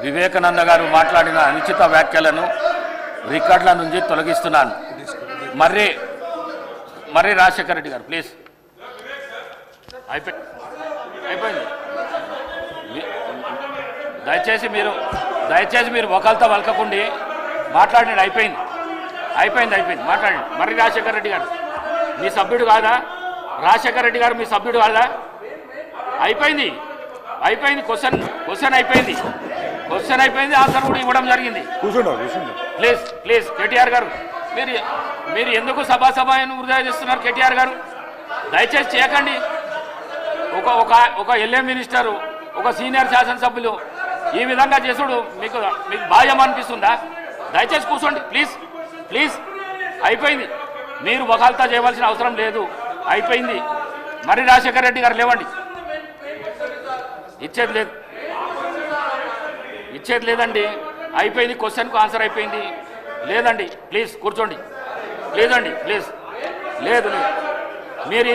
వివేకానంద గారు మాట్లాడిన అనుచిత వ్యాఖ్యలను రికార్డుల నుంచి తొలగిస్తున్నాను. మర్రి రాజశేఖర రెడ్డి గారు ప్లీజ్. అయిపోయింది. దయచేసి మీరు ఒకళ్ళతో వలకకుండి మాట్లాడండి. అయిపోయింది మాట్లాడండి. మర్రి రాజశేఖర రెడ్డి గారు మీ సభ్యుడు కాదా? రాజశేఖర రెడ్డి గారు మీ సభ్యుడు కాదా? అయిపోయింది. క్వశ్చన్ అయిపోయింది. ఆన్సర్ కూడా ఇవ్వడం జరిగింది. ప్లీజ్ కేటీఆర్ గారు మీరు ఎందుకు సభాను వృధా చేస్తున్నారు? కేటీఆర్ గారు దయచేసి చేయకండి. ఒక ఎల్ఏ మినిస్టరు, ఒక సీనియర్ శాసనసభ్యులు ఈ విధంగా చేసుడు మీకు భావ్యం అనిపిస్తుందా? దయచేసి కూర్చోండి ప్లీజ్. అయిపోయింది. మీరు ఒకళ్ళతో చేయవలసిన అవసరం లేదు. అయిపోయింది. మర్రి రాజశేఖర రెడ్డి గారు లేవండి. ఇచ్చేది లేదండి. అయిపోయింది. క్వశ్చన్కు ఆన్సర్ అయిపోయింది. లేదండి ప్లీజ్ కూర్చోండి. ప్లీజ్ లేదు. మీరు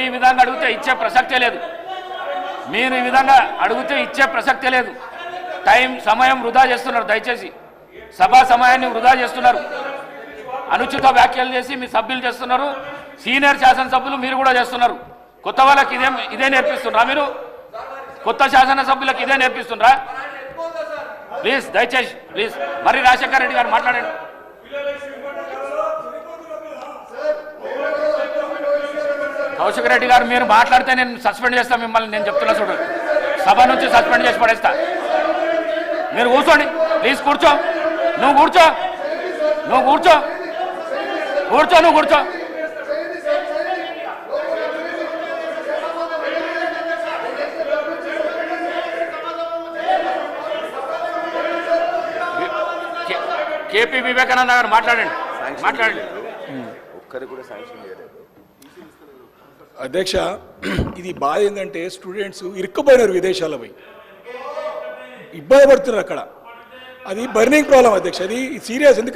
ఈ విధంగా అడిగితే ఇచ్చే ప్రసక్తే లేదు. సమయం వృధా చేస్తున్నారు. దయచేసి సభా సమయాన్ని వృధా చేస్తున్నారు. అనుచిత వ్యాఖ్యలు చేసి మీ సభ్యులు చేస్తున్నారు. సీనియర్ శాసనసభ్యులు మీరు కూడా చేస్తున్నారు. కొత్త వాళ్ళకి ఇదే నేర్పిస్తున్నారా? మీరు కొత్త శాసనసభ్యులకు ఇదే నేర్పిస్తున్నారా? దయచేసి మర్రి రాజశేఖర రెడ్డి గారు మాట్లాడండి. కౌశిక్ రెడ్డి గారు మీరు మాట్లాడితే నేను సస్పెండ్ చేస్తాను మిమ్మల్ని. నేను చెప్తున్నా చూడు, సభ నుంచి సస్పెండ్ చేసి పడేస్తా. మీరు కూర్చోండి ప్లీజ్. నువ్వు కూర్చో. కేపీ వివేకానంద గారు మాట్లాడండి. అధ్యక్ష, ఇది బాధ ఏంటంటే స్టూడెంట్స్ ఇరుక్కుపోయినారు విదేశాల పోయి ఇబ్బంది పడుతున్నారు అక్కడ. అది బర్నింగ్ ప్రాబ్లం అధ్యక్ష. అది సీరియస్. ఎందుకంటే